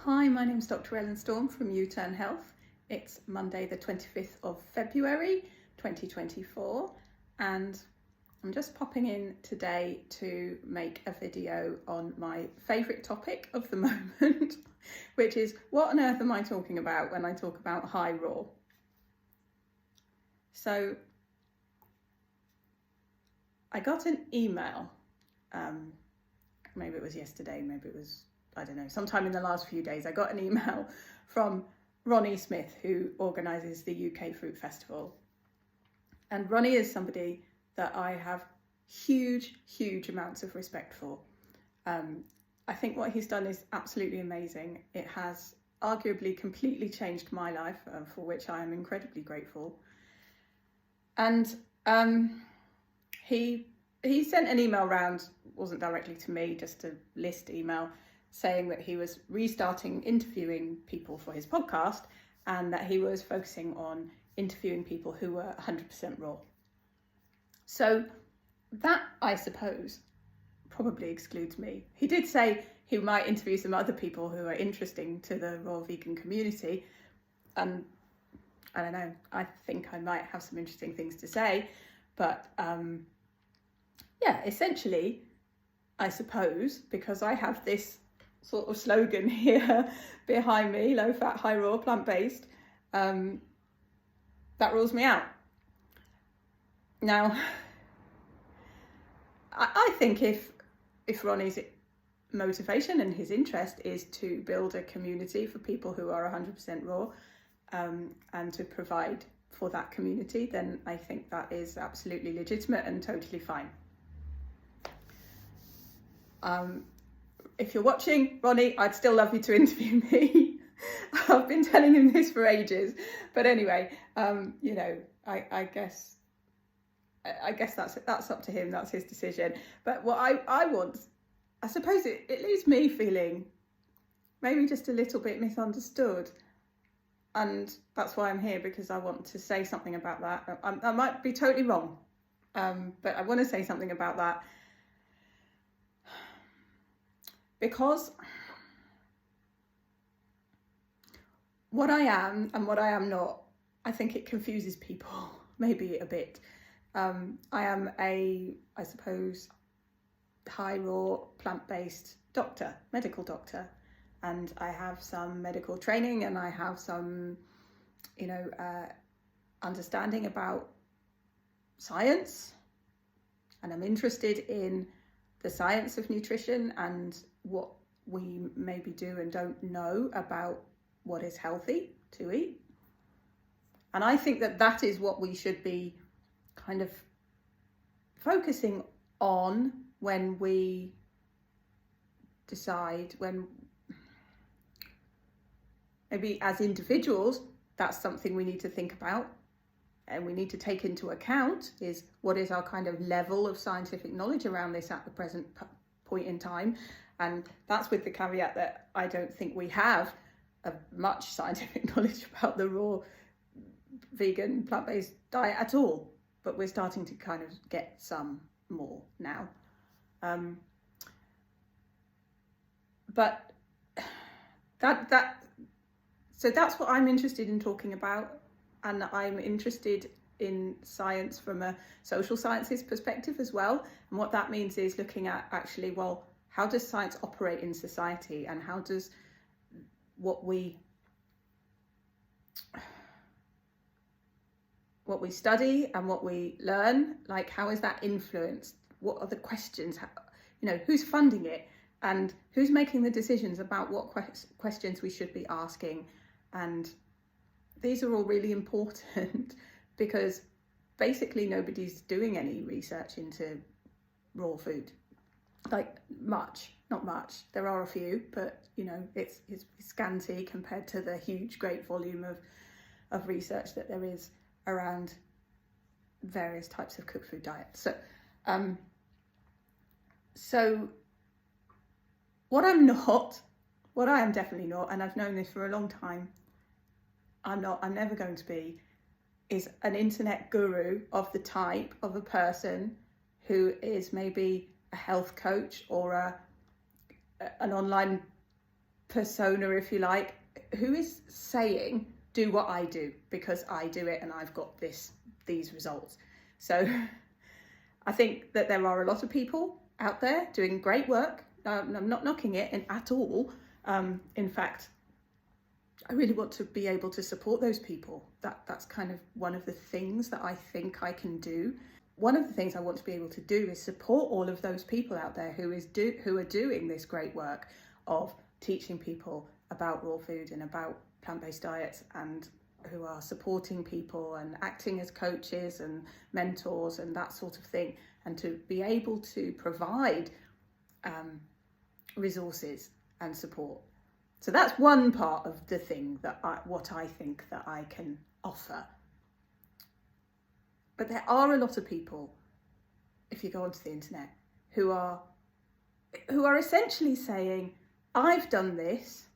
Hi, my name is Dr. Ellen Storm from U-Turn Health. It's Monday the 25th of February 2024 and I'm just popping in today to make a video on my favourite topic of the moment, which is what on earth am I talking about when I talk about high raw? So I got an email, maybe it was yesterday, maybe it was, I don't know, sometime in the last few days, I got an email from Ronnie Smith, who organises the UK Fruit Festival. And Ronnie is somebody that I have huge amounts of respect for. I think what he's done is absolutely amazing. It has arguably completely changed my life, for which I am incredibly grateful. And he sent an email round, wasn't directly to me, just a list email, saying that he was restarting interviewing people for his podcast and that he was focusing on interviewing people who were 100% raw. So that, I suppose, probably excludes me. He did say he might interview some other people who are interesting to the raw vegan community. And I don't know, I think I might have some interesting things to say. But yeah, essentially, I suppose, because I have this sort of slogan here behind me, low fat, high raw, plant-based, that rules me out. Now, I think if Ronnie's motivation and his interest is to build a community for people who are 100% raw, and to provide for that community, then I think that is absolutely legitimate and totally fine. If you're watching, Ronnie, I'd still love you to interview me. I've been telling him this for ages. But anyway, you know, I guess that's up to him. That's his decision. But what I want, I suppose it leaves me feeling maybe just a little bit misunderstood. And that's why I'm here, because I want to say something about that. I might be totally wrong, but I want to say something about that. Because what I am and what I am not, I think it confuses people maybe a bit. I am I suppose, high raw plant-based doctor, medical doctor, and I have some medical training and I have some, understanding about science, and I'm interested in the science of nutrition and what we maybe do and don't know about what is healthy to eat. And I think that is what we should be kind of focusing on when we decide, when maybe as individuals, that's something we need to think about and we need to take into account, is what is our kind of level of scientific knowledge around this at the present point in time. And that's with the caveat that I don't think we have much scientific knowledge about the raw vegan plant-based diet at all, but we're starting to kind of get some more now. But so that's what I'm interested in talking about, and I'm interested in science from a social sciences perspective as well. And what that means is looking at actually, well, how does science operate in society, and how does what we study and what we learn, like, how is that influenced? What are the questions? Who's funding it, and who's making the decisions about what questions we should be asking? And these are all really important because basically nobody's doing any research into raw food. Like, not much. There are a few, but it's scanty compared to the huge, great volume of research that there is around various types of cooked food diets. So what I am definitely not, and I've known this for a long time, I'm never going to be, is an internet guru of the type of a person who is maybe a health coach or an online persona, if you like, who is saying, do what I do because I do it and I've got these results. So I think that there are a lot of people out there doing great work. I'm not knocking it at all. In fact, I really want to be able to support those people. That's kind of one of the things that I think I can do. One of the things I want to be able to do is support all of those people out there who are doing this great work of teaching people about raw food and about plant-based diets, and who are supporting people and acting as coaches and mentors and that sort of thing, and to be able to provide resources and support. So that's one part of the thing what I think that I can offer. But there are a lot of people, if you go onto the internet, who are essentially saying, I've done this,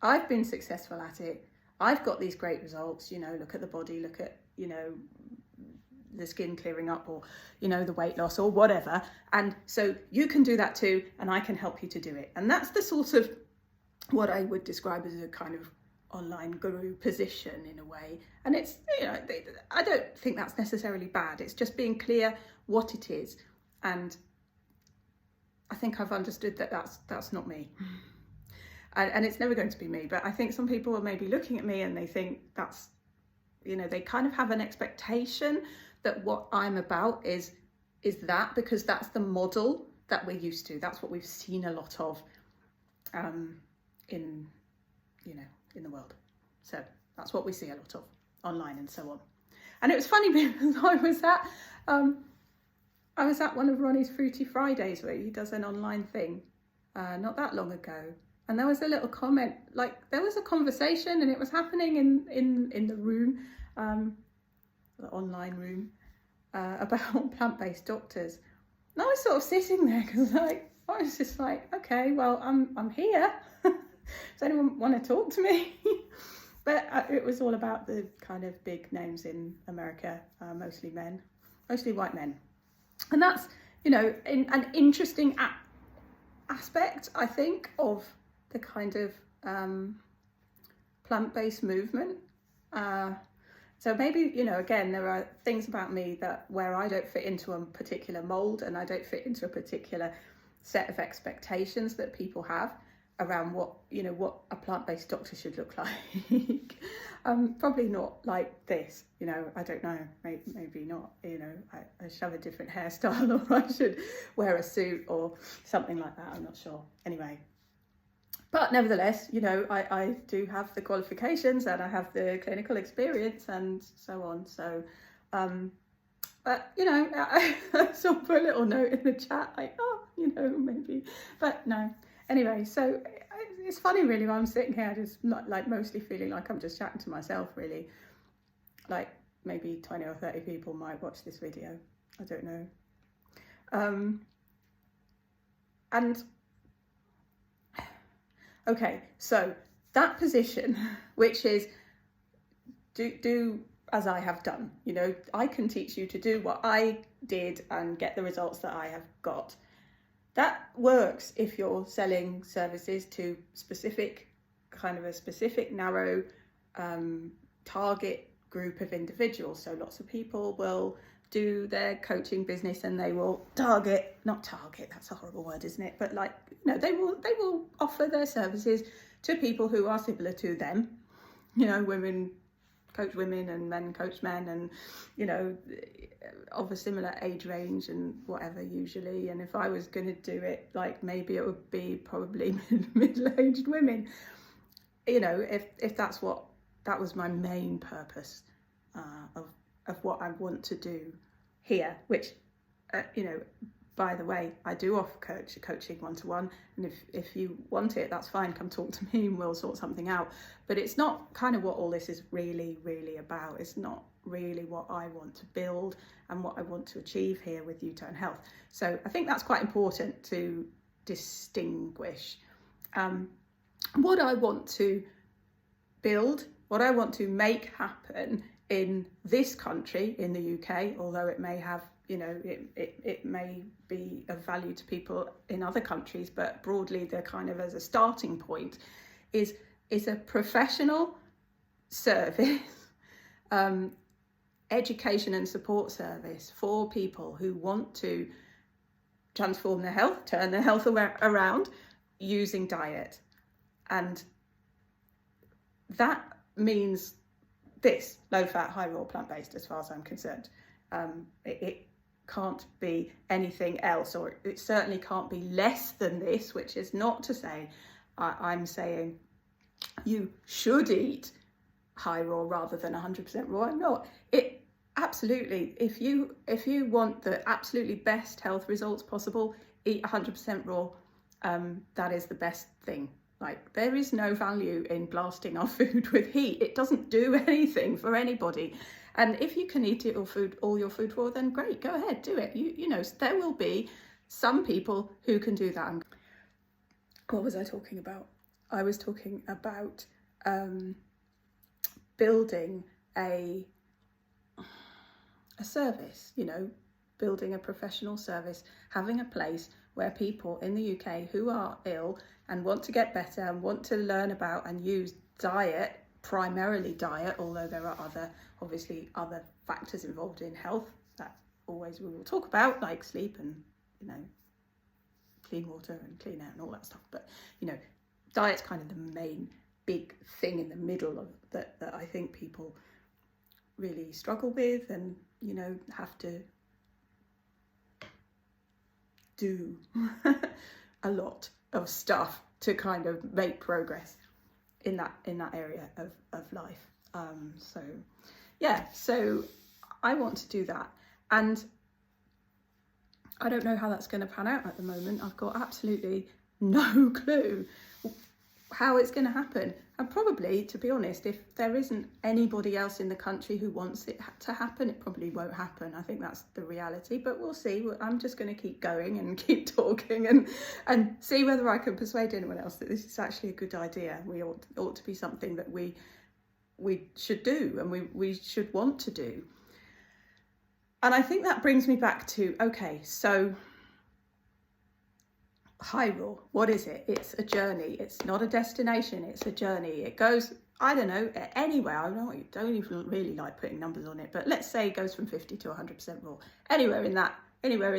I've been successful at it, I've got these great results, look at the body, look at, the skin clearing up, or, the weight loss or whatever. And so you can do that too, and I can help you to do it. And that's the sort of what I would describe as a kind of online guru position in a way. And it's, I don't think that's necessarily bad. It's just being clear what it is. And I think I've understood that that's not me. And it's never going to be me. But I think some people are maybe looking at me and they think that's, they kind of have an expectation that what I'm about is that, because that's the model that we're used to. That's what we've seen a lot of in the world. So that's what we see a lot of online and so on. And it was funny because I was at one of Ronnie's Fruity Fridays where he does an online thing not that long ago. And there was a little comment, like there was a conversation and it was happening in the room, the online room, about plant-based doctors. And I was sort of sitting there because I was just like, okay, well, I'm here. Does anyone want to talk to me? But it was all about the kind of big names in America, mostly white men. And that's, an interesting aspect, I think, of the kind of plant-based movement. So maybe, again, there are things about me where I don't fit into a particular mold, and I don't fit into a particular set of expectations that people have around what a plant-based doctor should look like. Probably not like this, I don't know, maybe not, I should have a different hairstyle, or I should wear a suit or something like that, I'm not sure. Anyway, but nevertheless, I do have the qualifications and I have the clinical experience and so on. So, but, I sort of put a little note in the chat, like, maybe, but no. Anyway, so it's funny really when I'm sitting here, just not like mostly feeling like I'm just chatting to myself really. Like maybe 20 or 30 people might watch this video. I don't know. And okay, so that position, which is do as I have done, I can teach you to do what I did and get the results that I have got. That works if you're selling services to a specific narrow target group of individuals. So lots of people will do their coaching business and they will not target, that's a horrible word, isn't it? But they will offer their services to people who are similar to them. Women coach women and men coach men, and of a similar age range and whatever usually. And if I was going to do it, maybe it would be probably middle-aged women, if that was my main purpose of what I want to do here, which by the way, I do offer coaching one-to-one, and if you want it, that's fine, come talk to me and we'll sort something out. But it's not kind of what all this is really about. It's not really what I want to build and what I want to achieve here with U-Turn Health. So I think that's quite important to distinguish. What I want to build, what I want to make happen in this country, in the UK, although it may have, it may be of value to people in other countries, but broadly they're kind of as a starting point, is a professional service, education and support service for people who want to transform their health, turn their health around using diet. And that means this: low fat, high raw, plant-based, as far as I'm concerned. It can't be anything else, or it certainly can't be less than this, which is not to say I'm saying you should eat high raw rather than 100% raw. I'm not. It absolutely, if you want the absolutely best health results possible, eat 100% raw. That is the best thing. Like, there is no value in blasting our food with heat. It doesn't do anything for anybody. And if you can eat all your food raw, then great, go ahead, do it. You know, there will be some people who can do that. What was I talking about? I was talking about building a service, you know, building a professional service, having a place where people in the UK who are ill and want to get better and want to learn about and use diet, primarily diet, although there are obviously other factors involved in health that always we will talk about, like sleep and, you know, clean water and clean air and all that stuff. But, you know, diet's kind of the main big thing in the middle of that I think people really struggle with and, you know, have to do a lot of stuff to kind of make progress in that area of life. So I want to do that, and I don't know how that's going to pan out at the moment. I've got absolutely no clue how it's going to happen. And probably, to be honest, if there isn't anybody else in the country who wants it to happen, it probably won't happen. I think that's the reality, but we'll see. I'm just going to keep going and keep talking and see whether I can persuade anyone else that this is actually a good idea. We ought to be something that we should do and we should want to do. And I think that brings me back to, okay, so high raw, what is it? It's a journey. It's not a destination. It's a journey. It goes, I don't know, anywhere. I don't even really like putting numbers on it, but let's say it goes from 50 to 100% raw. Anywhere in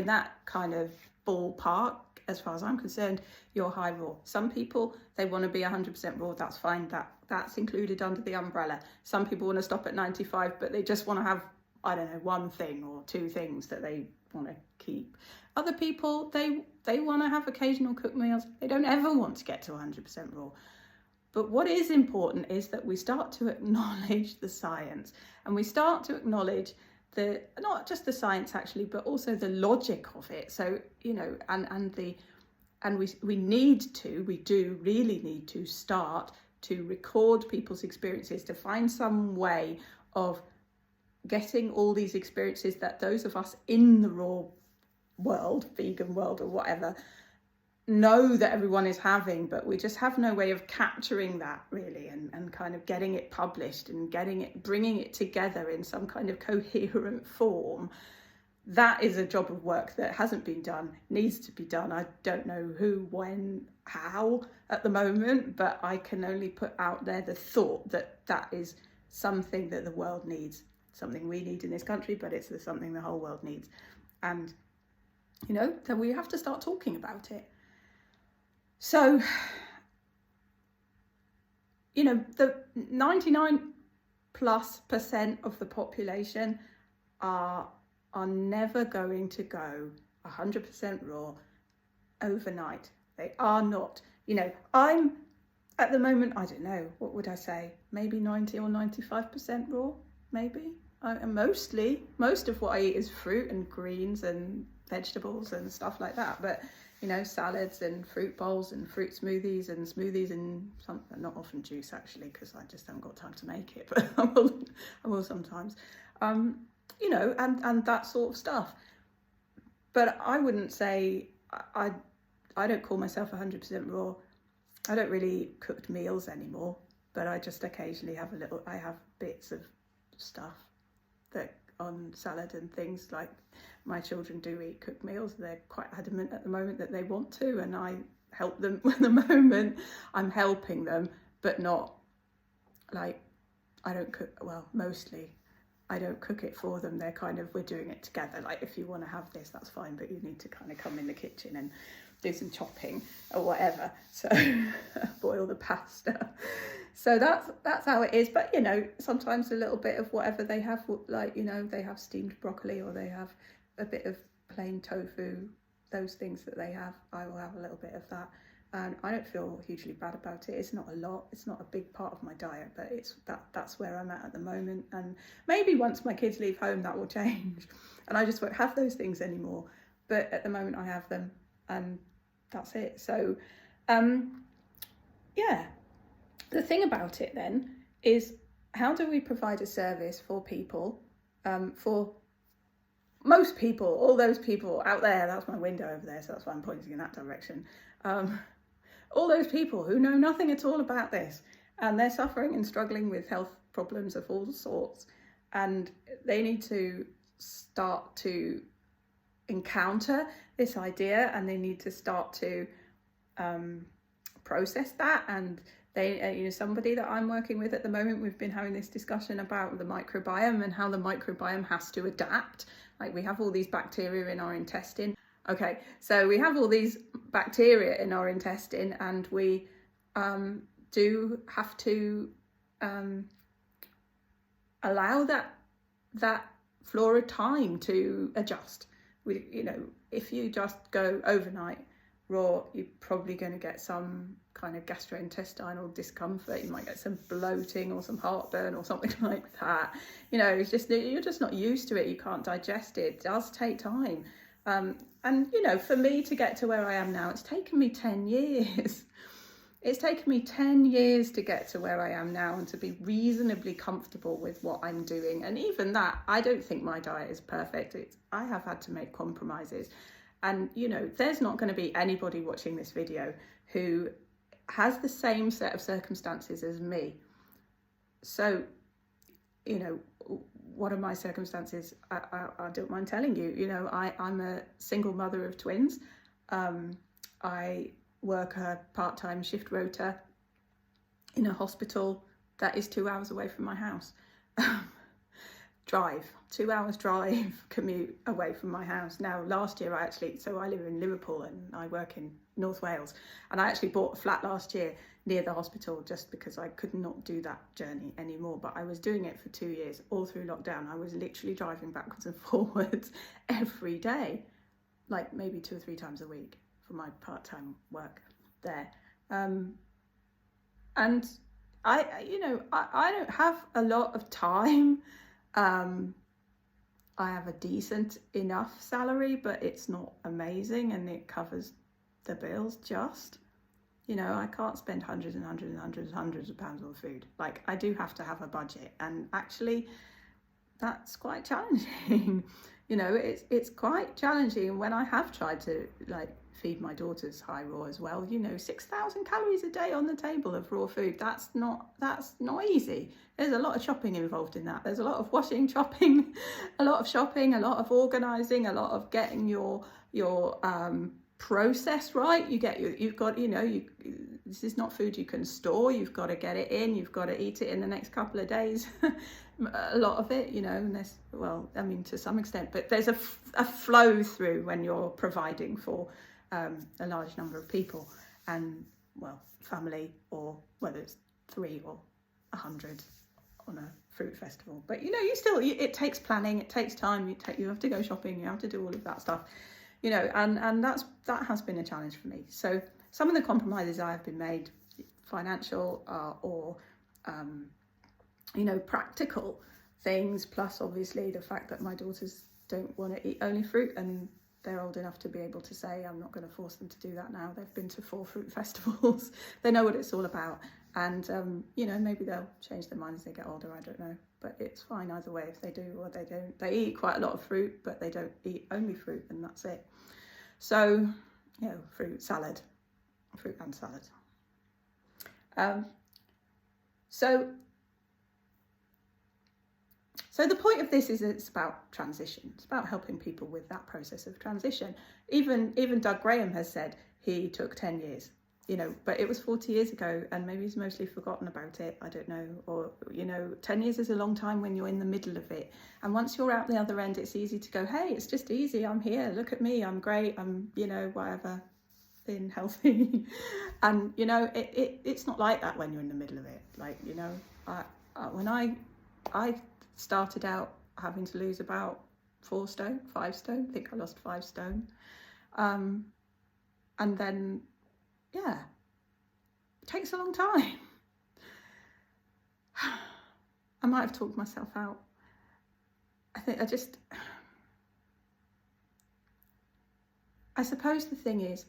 that kind of ballpark, as far as I'm concerned, you're high raw. Some people, they want to be 100% raw. That's fine. That's included under the umbrella. Some people want to stop at 95, but they just want to have, I don't know, one thing or two things that they want to keep. Other people, they want to have occasional cooked meals. They don't ever want to get to 100% raw. But what is important is that we start to acknowledge the science, and we start to acknowledge not just the science actually, but also the logic of it. So, you know, we do really need to start to record people's experiences, to find some way of getting all these experiences that those of us in the raw world, vegan world or whatever, know that everyone is having, but we just have no way of capturing that really and kind of getting it published and bringing it together in some kind of coherent form. That is a job of work that hasn't been done, needs to be done. I don't know who, when, how at the moment, but I can only put out there the thought that is something that the world needs, something we need in this country, but it's something the whole world needs. And, you know, then we have to start talking about it. So, you know, the 99+% of the population are never going to go 100% raw overnight. They are not. You know, I'm at the moment, I don't know, what would I say? Maybe 90 or 95% raw, maybe. Most of what I eat is fruit and greens and vegetables and stuff like that. But, you know, salads and fruit bowls and fruit smoothies and not often juice actually, because I just haven't got time to make it, but I will sometimes. You know, and that sort of stuff. But I wouldn't say, I don't call myself 100% raw. I don't really eat cooked meals anymore, but I just occasionally I have bits of stuff that on salad and things. Like, my children do eat cooked meals. They're quite adamant at the moment that they want to, and I help them at the moment. I'm helping them, but not like, I don't cook, well, mostly I don't cook it for them. They're kind of, we're doing it together. Like, if you want to have this, that's fine, but you need to kind of come in the kitchen and do some chopping or whatever. So boil the pasta. So that's how it is. But, you know, sometimes a little bit of whatever they have, like, you know, they have steamed broccoli or they have a bit of plain tofu, those things that they have, I will have a little bit of that. And I don't feel hugely bad about it. It's not a lot. It's not a big part of my diet, but that's where I'm at the moment. And maybe once my kids leave home, that will change, and I just won't have those things anymore. But at the moment, I have them, and that's it. So, yeah. The thing about it then is, how do we provide a service for people, for most people, all those people out there? That's my window over there, so that's why I'm pointing in that direction. All those people who know nothing at all about this, and they're suffering and struggling with health problems of all sorts, and they need to start to encounter this idea, and they need to start to process that. And they, you know, somebody that I'm working with at the moment, we've been having this discussion about the microbiome and how the microbiome has to adapt. Like, we have all these bacteria in our intestine. Okay, so we have all these bacteria in our intestine, and we do have to allow that flora time to adjust. You know, if you just go overnight raw, you're probably going to get some kind of gastrointestinal discomfort. You might get some bloating or some heartburn or something like that. You know, it's just, you're just not used to it. You can't digest it. It does take time. And, you know, for me to get to where I am now, it's taken me 10 years. It's taken me 10 years to get to where I am now and to be reasonably comfortable with what I'm doing. And even that, I don't think my diet is perfect. I have had to make compromises. And, you know, there's not going to be anybody watching this video who has the same set of circumstances as me. So, you know, what are my circumstances? I don't mind telling you. You know, I'm a single mother of twins. I work a part-time shift rota in a hospital that is 2 hours away from my house. Drive, 2 hours drive, commute away from my house. Now, last year so I live in Liverpool and I work in North Wales, and I actually bought a flat last year near the hospital just because I could not do that journey anymore. But I was doing it for 2 years, all through lockdown. I was literally driving backwards and forwards every day, like maybe 2 or 3 times a week for my part-time work there. And I don't have a lot of time. I have a decent enough salary, but it's not amazing, and it covers the bills just. You know, I can't spend hundreds of pounds on food. Like, I do have to have a budget, and actually that's quite challenging. You know, it's quite challenging. And when I have tried to, like, feed my daughters high raw as well, you know, 6,000 calories a day on the table of raw food, that's not easy. There's a lot of chopping involved in that. There's a lot of washing, chopping, a lot of shopping, a lot of organising, a lot of getting your process right. This is not food you can store. You've got to get it in. You've got to eat it in the next couple of days. A lot of it, you know, to some extent, but there's a flow through when you're providing for a large number of people, and, well, family, or whether it's 3 or 100 on a fruit festival. But, you know, it takes planning, it takes time, you have to go shopping, you have to do all of that stuff, you know, and that has been a challenge for me. So some of the compromises I have been made, financial or you know, practical things, plus obviously the fact that my daughters don't want to eat only fruit, and they're old enough to be able to say, I'm not going to force them to do that now. They've been to 4 fruit festivals. They know what it's all about. And, you know, maybe they'll change their mind as they get older. I don't know. But it's fine either way if they do or they don't. They eat quite a lot of fruit, but they don't eat only fruit, and that's it. So, you know, fruit and salad. So the point of this is it's about transition. It's about helping people with that process of transition. Even Doug Graham has said he took 10 years, but it was 40 years ago, and maybe he's mostly forgotten about it. I don't know. Or, 10 years is a long time when you're in the middle of it. And once you're out the other end, it's easy to go, hey, it's just easy. I'm here. Look at me. I'm great. I'm, whatever, thin, healthy. And, it's not like that when you're in the middle of it. Like, when I started out having to lose about 5 stone, I think I lost 5 stone. And then, yeah, it takes a long time. I might have talked myself out. I suppose the thing is,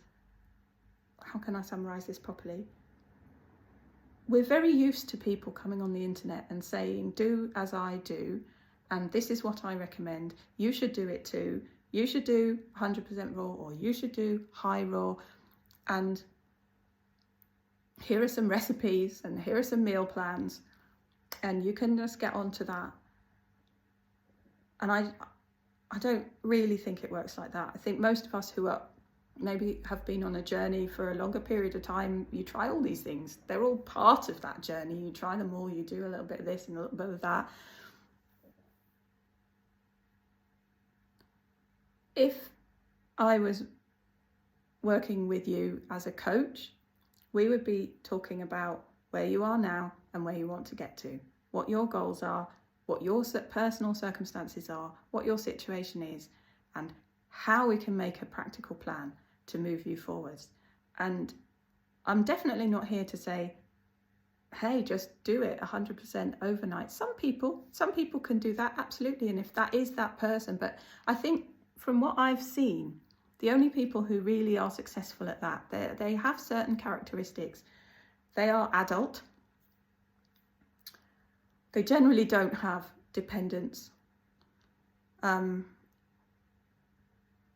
how can I summarise this properly? We're very used to people coming on the internet and saying, do as I do, and this is what I recommend. You should do it too. You should do 100% raw, or you should do high raw. And here are some recipes, and here are some meal plans, and you can just get onto that. And I don't really think it works like that. I think most of us who are maybe have been on a journey for a longer period of time, you try all these things. They're all part of that journey. You try them all, you do a little bit of this and a little bit of that. If I was working with you as a coach, we would be talking about where you are now and where you want to get to, what your goals are, what your personal circumstances are, what your situation is, and how we can make a practical plan to move you forwards. And I'm definitely not here to say, hey, just do it 100% overnight. Some people can do that, absolutely. And if that is that person, but I think from what I've seen, the only people who really are successful at that, they have certain characteristics. They are adult. They generally don't have dependents.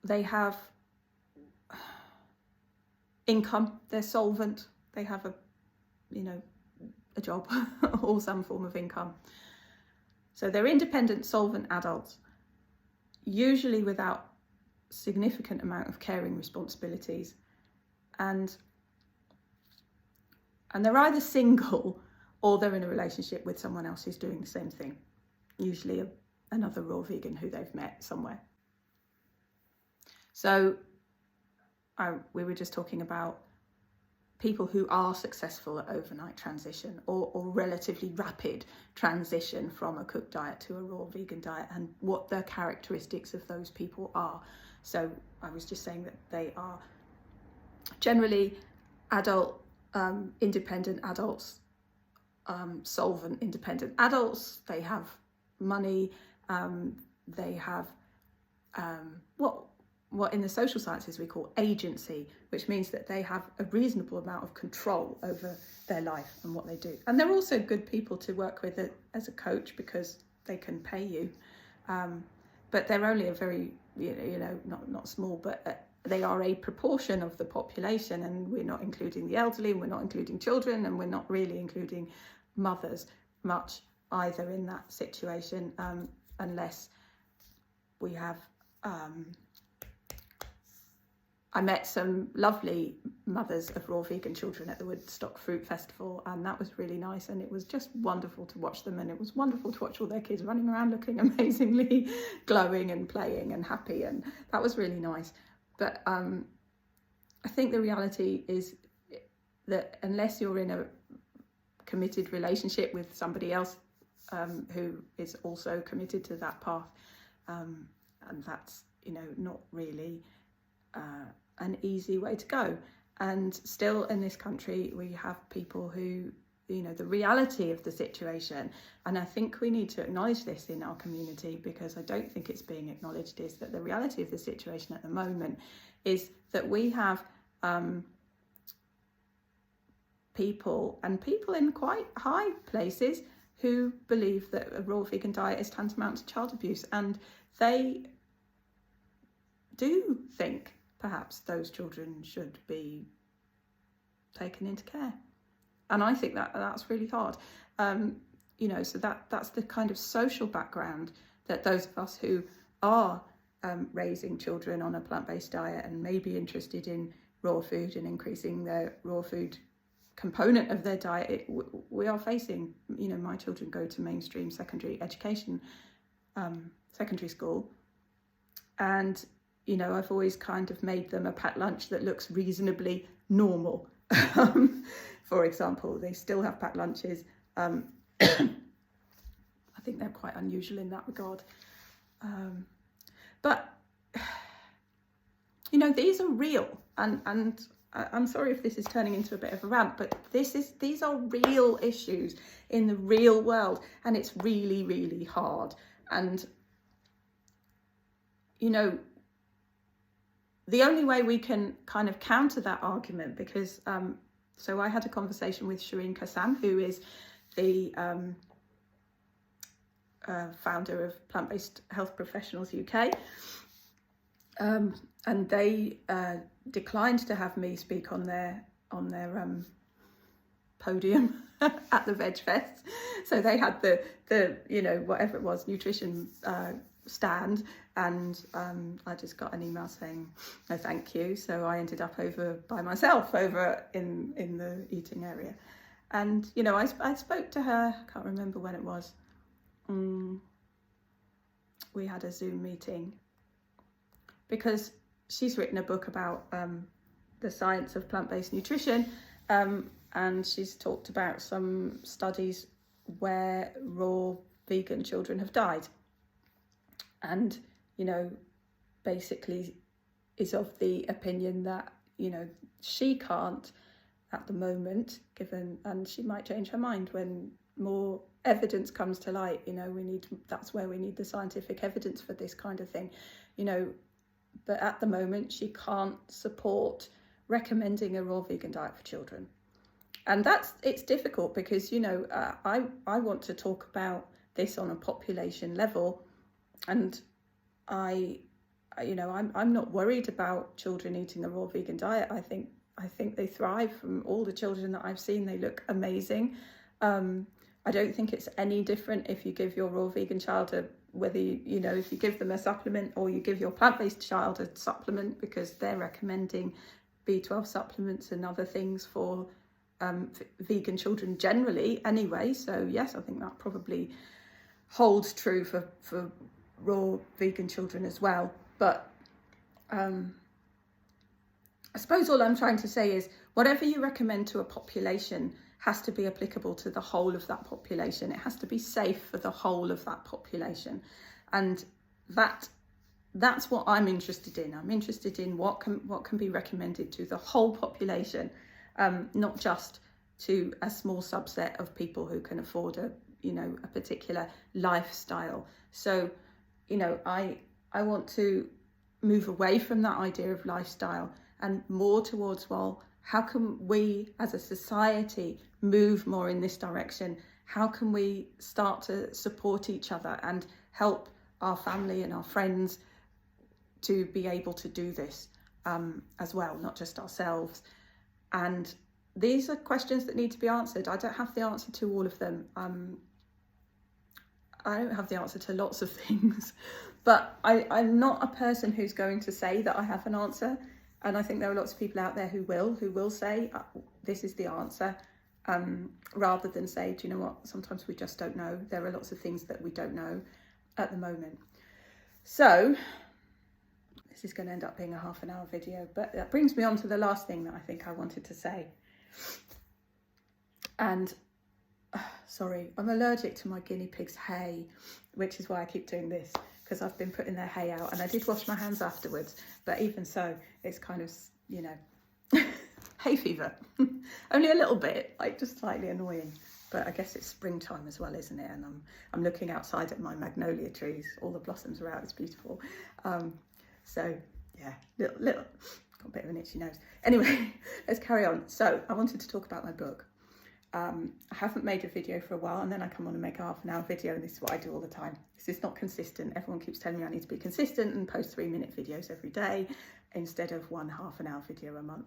They have income. They're solvent. They have a job or some form of income. So they're independent, solvent adults, usually without significant amount of caring responsibilities, and they're either single or they're in a relationship with someone else who's doing the same thing, usually another raw vegan who they've met somewhere. So we were just talking about people who are successful at overnight transition or relatively rapid transition from a cooked diet to a raw vegan diet, and what the characteristics of those people are. So I was just saying that they are generally adult, independent adults, solvent independent adults. They have money, they have what in the social sciences we call agency, which means that they have a reasonable amount of control over their life and what they do. And they're also good people to work with as a coach because they can pay you. But they're only a very, not small, but they are a proportion of the population, and we're not including the elderly, and we're not including children, and we're not really including mothers much either in that situation, unless we have... I met some lovely mothers of raw vegan children at the Woodstock Fruit Festival, and that was really nice, and it was just wonderful to watch them, and it was wonderful to watch all their kids running around looking amazingly glowing and playing and happy, and that was really nice. But I think the reality is that unless you're in a committed relationship with somebody else who is also committed to that path, and that's not really an easy way to go. And still in this country we have people who, the reality of the situation, and I think we need to acknowledge this in our community, because I don't think it's being acknowledged, is that the reality of the situation at the moment is that we have people in quite high places who believe that a raw vegan diet is tantamount to child abuse, and they do think perhaps those children should be taken into care. And I think that that's really hard. So that's the kind of social background that those of us who are raising children on a plant-based diet and may be interested in raw food and increasing their raw food component of their diet, we are facing, my children go to mainstream secondary education, secondary school, and I've always kind of made them a packed lunch that looks reasonably normal. For example, they still have packed lunches. I think they're quite unusual in that regard, but these are real, and I'm sorry if this is turning into a bit of a rant, but these are real issues in the real world, and it's really, really hard. And the only way we can kind of counter that argument, because so I had a conversation with Shireen Kassam, who is the founder of Plant-Based Health Professionals UK, and they declined to have me speak on their podium at the Veg Fest. So they had the whatever it was, nutrition stand, and I just got an email saying no thank you, so I ended up over by myself over in the eating area. And I spoke to her, I can't remember when it was. We had a Zoom meeting because she's written a book about the science of plant-based nutrition, and she's talked about some studies where raw vegan children have died, and basically is of the opinion that she can't at the moment, given, and she might change her mind when more evidence comes to light. That's where we need the scientific evidence for this kind of thing, but at the moment she can't support recommending a raw vegan diet for children. And it's difficult because I want to talk about this on a population level, and I'm not worried about children eating the raw vegan diet. I think they thrive. From all the children that I've seen, they look amazing. I don't think it's any different if you give your raw vegan child whether if you give them a supplement or you give your plant-based child a supplement, because they're recommending B12 supplements and other things for vegan children generally anyway. So yes, I think that probably holds true for raw vegan children as well. But I suppose all I'm trying to say is whatever you recommend to a population has to be applicable to the whole of that population. It has to be safe for the whole of that population. And that's what I'm interested in. I'm interested in what can be recommended to the whole population, not just to a small subset of people who can afford a particular lifestyle. So, I want to move away from that idea of lifestyle and more towards, well, how can we as a society move more in this direction? How can we start to support each other and help our family and our friends to be able to do this as well, not just ourselves? And these are questions that need to be answered. I don't have the answer to all of them. I don't have the answer to lots of things, but I'm not a person who's going to say that I have an answer. And I think there are lots of people out there who will say, this is the answer, rather than say, do you know what, sometimes we just don't know. There are lots of things that we don't know at the moment. So this is going to end up being a half-an-hour video, but that brings me on to the last thing that I think I wanted to say. And sorry, I'm allergic to my guinea pig's hay, which is why I keep doing this, because I've been putting their hay out, and I did wash my hands afterwards, but even so, it's kind of, hay fever. Only a little bit, like just slightly annoying, but I guess it's springtime as well, isn't it? And I'm looking outside at my magnolia trees, all the blossoms are out, it's beautiful. So yeah, little, got a bit of an itchy nose. Anyway, let's carry on. So I wanted to talk about my book. I haven't made a video for a while, and then I come on and make a half-an-hour video, and this is what I do all the time. This is not consistent. Everyone keeps telling me I need to be consistent and post 3-minute videos every day instead of one half-an-hour video a month.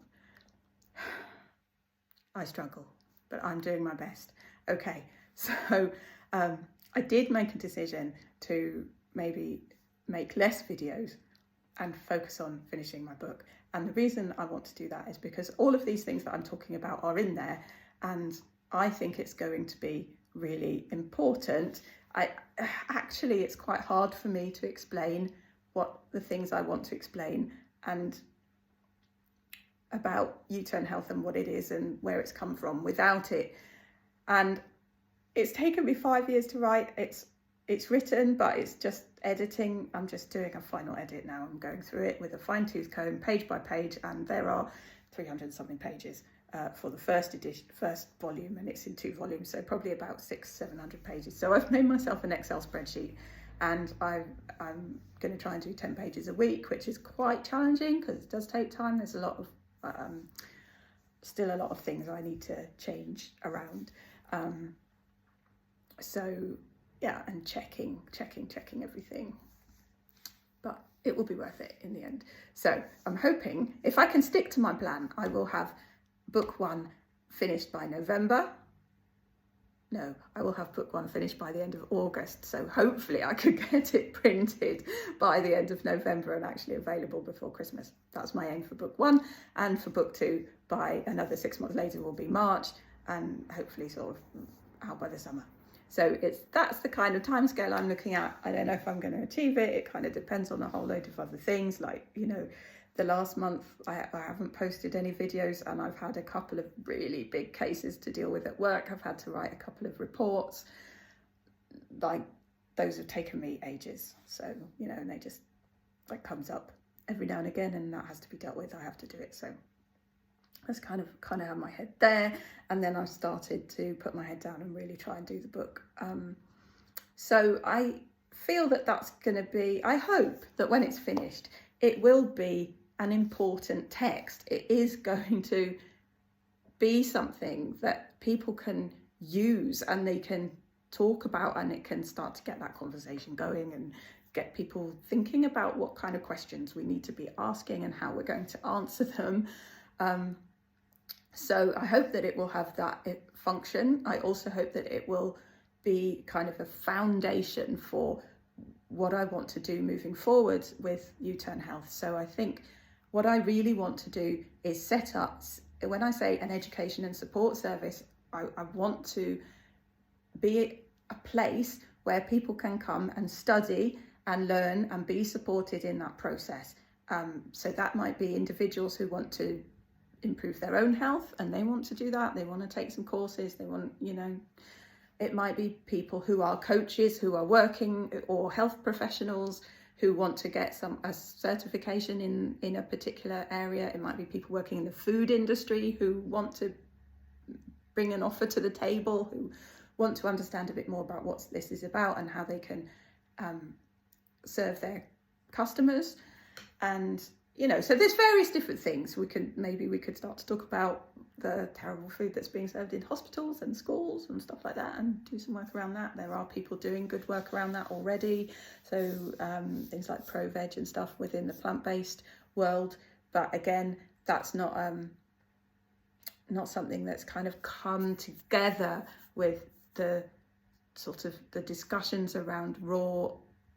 I struggle, but I'm doing my best. Okay, so I did make a decision to maybe make less videos and focus on finishing my book. And the reason I want to do that is because all of these things that I'm talking about are in there, and I think it's going to be really important. Actually, it's quite hard for me to explain what the things I want to explain and about U-turn health and what it is and where it's come from without it. And it's taken me 5 years to write. It's written, but it's just editing. I'm just doing a final edit now. I'm going through it with a fine-tooth comb, page by page, and there are 300 something pages for the first volume, and it's in 2 volumes, so probably about 600-700 pages. So I've made myself an Excel spreadsheet, and I'm going to try and do 10 pages a week, which is quite challenging because it does take time. There's a lot of still a lot of things I need to change around. So yeah, and checking everything, but it will be worth it in the end. So I'm hoping if I can stick to my plan, I will have book 1 finished by November. No, I will have book 1 finished by the end of August. So hopefully I could get it printed by the end of November and actually available before Christmas. That's my aim for book 1. And for book 2, by another 6 months later will be March, and hopefully sort of out by the summer. So that's the kind of timescale I'm looking at. I don't know if I'm going to achieve it. It kind of depends on a whole load of other things, like, you know, the last month I haven't posted any videos, and I've had a couple of really big cases to deal with at work. I've had to write a couple of reports. Like, those have taken me ages. So, you know, and they just, like, comes up every now and again, and that has to be dealt with. I have to do it. So that's kind of have my head there. And then I've started to put my head down and really try and do the book. So I feel that that's going to be, I hope that when it's finished, it will be an important text. It is going to be something that people can use and they can talk about, and it can start to get that conversation going and get people thinking about what kind of questions we need to be asking and how we're going to answer them. So I hope that it will have that function. I also hope that it will be kind of a foundation for what I want to do moving forward with U-turn health. So I think what I really want to do is set up, when I say an education and support service, I want to be a place where people can come and study and learn and be supported in that process. So that might be individuals who want to improve their own health and they want to do that. They want to take some courses. They want, you know, it might be people who are coaches, who are working, or health professionals who want to get a certification in a particular area. It might be people working in the food industry who want to bring an offer to the table, who want to understand a bit more about what this is about and how they can serve their customers. And, you know, so there's various different things. Maybe we could start to talk about the terrible food that's being served in hospitals and schools and stuff like that, and do some work around that. There are people doing good work around that already. So things like pro-veg and stuff within the plant-based world. But again, that's not something that's kind of come together with the sort of the discussions around raw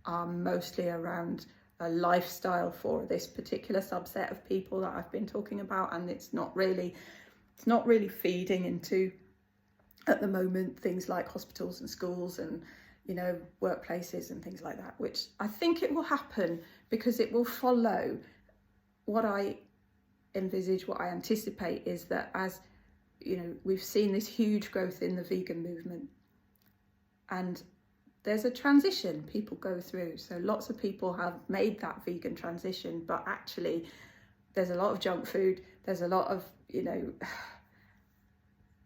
are mostly around a lifestyle for this particular subset of people that I've been talking about, and it's not really feeding into, at the moment, things like hospitals and schools and, you know, workplaces and things like that, which I think it will happen because it will follow what I envisage, what I anticipate is that, as you know, we've seen this huge growth in the vegan movement, and there's a transition people go through. So lots of people have made that vegan transition, but actually there's a lot of junk food. There's a lot of, you know,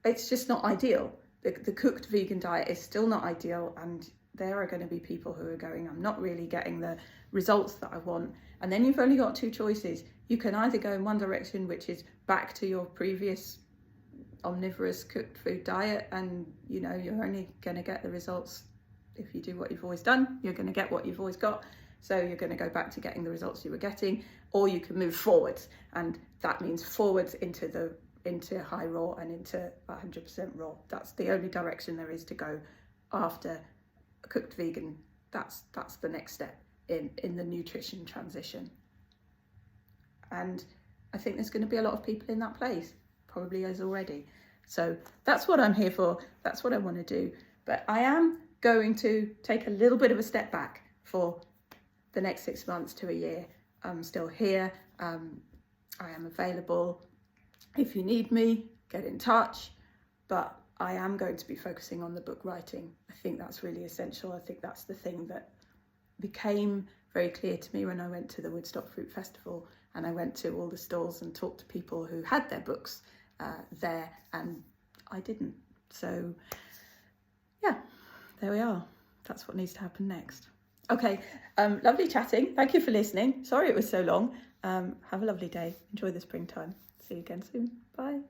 it's just not ideal. The cooked vegan diet is still not ideal. And there are going to be people who are going, I'm not really getting the results that I want. And then you've only got 2 choices. You can either go in one direction, which is back to your previous omnivorous cooked food diet, and, you know, you're only going to get the results. If you do what you've always done, you're going to get what you've always got. So you're going to go back to getting the results you were getting, or you can move forwards. And that means forwards into high raw and into 100% raw. That's the only direction there is to go after cooked vegan. That's the next step in the nutrition transition. And I think there's going to be a lot of people in that place, probably is already. So that's what I'm here for. That's what I want to do. But I am going to take a little bit of a step back for the next 6 months to a year. I'm still here. I am available. If you need me, get in touch. But I am going to be focusing on the book writing. I think that's really essential. I think that's the thing that became very clear to me when I went to the Woodstock Fruit Festival, and I went to all the stalls and talked to people who had their books there, and I didn't. So yeah, there we are. That's what needs to happen next. Okay, lovely chatting. Thank you for listening. Sorry it was so long. Have a lovely day. Enjoy the springtime. See you again soon. Bye.